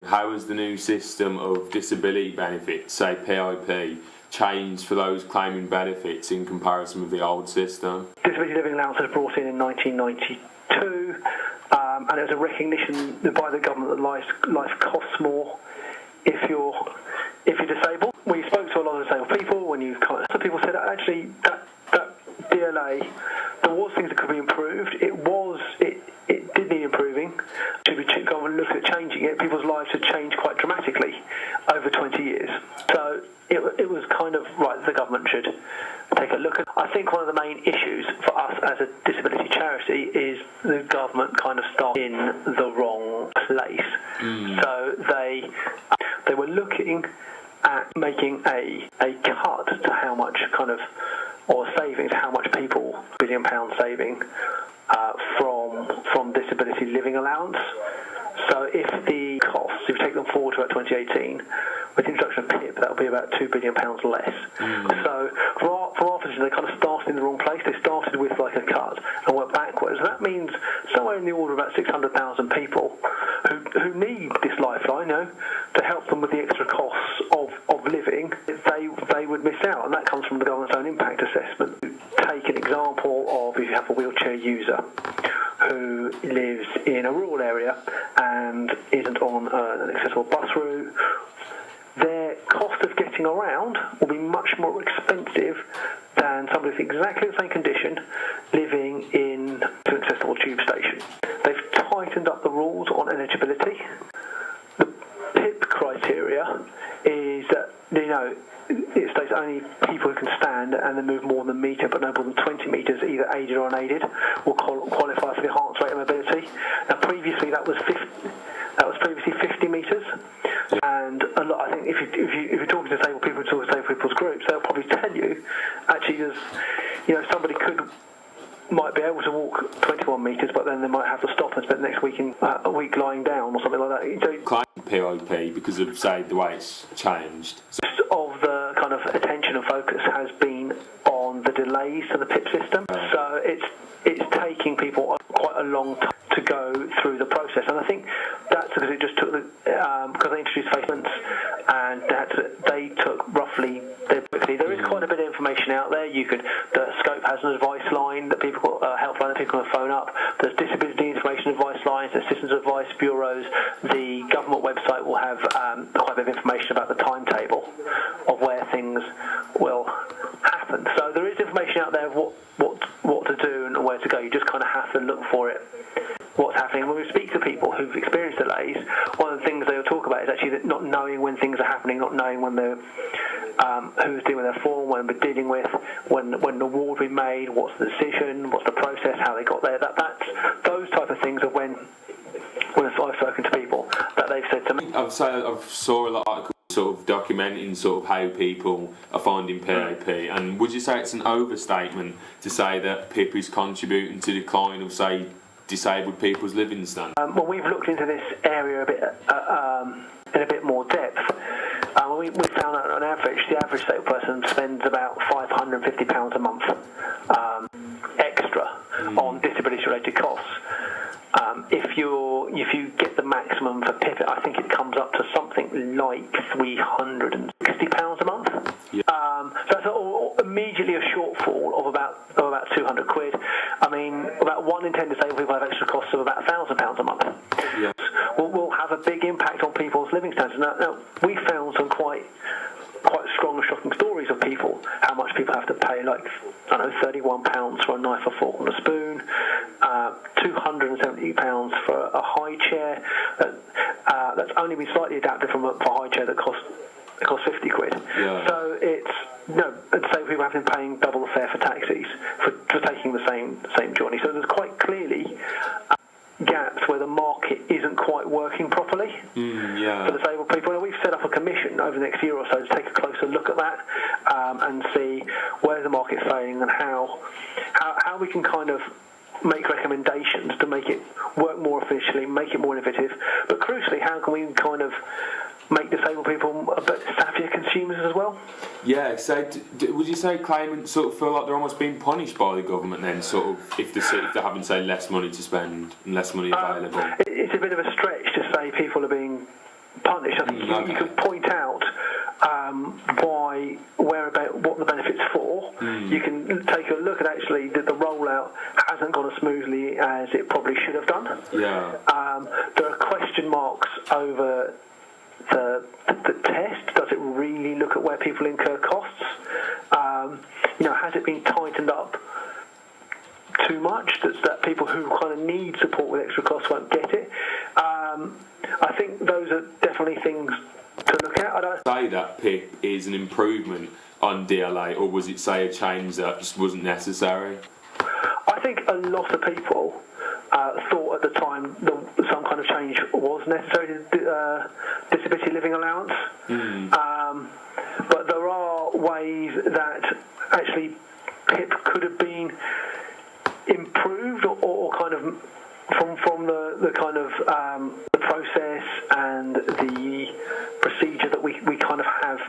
How has the new system of disability benefits, say PIP, changed for those claiming benefits in comparison with the old system? Disability Living Allowance was brought in 1992, and it was a recognition by the government that life costs more if you're disabled. When you spoke to a lot of disabled people, some people said actually that DLA, there was things that could be improved. It did need improving. Should we go and look at changing it? People's lives had changed quite dramatically over 20 years. So it was kind of right, the government should take a look at. I think one of the main issues for us as a disability charity is the government kind of started in the wrong place. So they were looking at making a cut to how much or savings, how much people, £1 billion saving from disability living allowance. So if the costs, if you take them forward to about 2018, with the introduction of PIP, that will be about £2 billion less. So from our position, they kind of started in the wrong place. They started with like a cut and went backwards. And that means somewhere in the order of about 600,000 people who need this lifeline, to help them with the extra costs of living, they would miss out. And that comes from the government's own impact assessment. Take an example of if you have a wheelchair user who lives in a rural area and isn't on an accessible bus route, their cost of getting around will be much more expensive than somebody with exactly the same condition living in an accessible tube station. They've tightened up the rules on eligibility. The PIP criteria is that, it states only people who can stand and then move more than a metre but no more than 20 metres, either aided or unaided, will qualify for the enhanced rate of mobility. Now previously that was 50 metres, and a lot, I think if you're talking to disabled people, talking to disabled people's groups, they'll probably tell you actually there's somebody might be able to walk 21 metres, but then they might have to stop and spend the next week a week lying down or something like that. Claim PIP because of, say, the way it's changed. Of the kind of attention and focus has been on the delays to the PIP system. So it's taking people quite a long time to go through the process, and I think that's because it just took because they introduced payments, and they took roughly. There is quite a bit of information out there. The Scope has an advice line that helpline that people can phone up. There's disability information advice lines, there's citizens advice bureaus. The government website will have quite a bit of information about the timetable of where things will happen. So there is information out there of what to do and where to go. You just kind of have to look for it. What's happening. When we speak to people who've experienced delays, one of the things they'll talk about is actually that not knowing when things are happening, not knowing when they're who's dealing with their form, when we're dealing with, when the award we made, what's the decision, what's the process, how they got there. That's those type of things are when I've spoken to people that they've said to me. I've saw a lot of articles sort of documenting sort of how people are finding PIP, and would you say it's an overstatement to say that PIP is contributing to the decline of, say, disabled people's living standards? Well, we've looked into this area a bit in a bit more depth. We found that on average, the average disabled person spends about £550 a month extra on disability-related costs. If you get the maximum for PIP, I think it comes up to something like £360 a month. Yeah. So that's immediately a shortfall of about 200 quid. I mean, about 1 in 10 disabled people have extra costs of about £1,000 a month. Yeah. Will have a big impact on people's living standards. Now we found some quite strong and shocking stories of people, how much people have to pay, like, I don't know, £31 for a knife, a fork and a spoon, £270 for a high chair. That's only been slightly adapted for a high chair that costs 50 quid. Yeah. So it's, and so people have been paying double the fare for taxis for taking the same journey. So there's quite clearly gaps where the market isn't quite working properly for disabled people. And we've set up a commission over the next year or so to take a closer look at that and see where the market's failing and how we can kind of make recommendations to make it work more efficiently, make it more innovative, but crucially, how can we kind of make disabled people a bit savvier consumers as well? Yeah, so would you say claimants sort of feel like they're almost being punished by the government then, sort of, if they're having, say, less money to spend and less money available? It's a bit of a stretch to say people are being garnish. I think Okay. you can point out what the benefits for. You can take a look at actually that the rollout hasn't gone as smoothly as it probably should have done. Yeah. There are question marks over the test. Does it really look at where people incur costs? Has it been tightened up too much that people who kind of need support with extra costs won't get it? I think those are definitely things to look at. I don't say that PIP is an improvement on DLA, or was it say a change that just wasn't necessary? I think a lot of people thought at the time that some kind of change was necessary to disability living allowance. But there are ways that actually PIP could have been improved or kind of from the kind of the process and the procedure that we kind of have.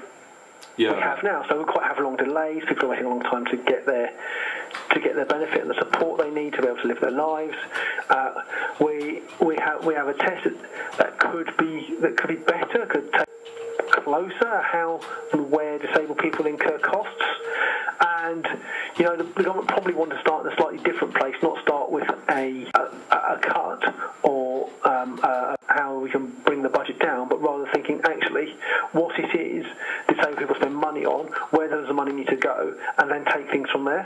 Yeah. We have now, so we quite have long delays. People are waiting a long time to get their benefit and the support they need to be able to live their lives. We have a test that could be better, could take closer at how and where disabled people incur costs. And the government probably want to start in a slightly different place, not start with a cut or how we can bring the budget down, but rather thinking actually what it is disabled people spend money on, where does the money need to go, and then take things from there.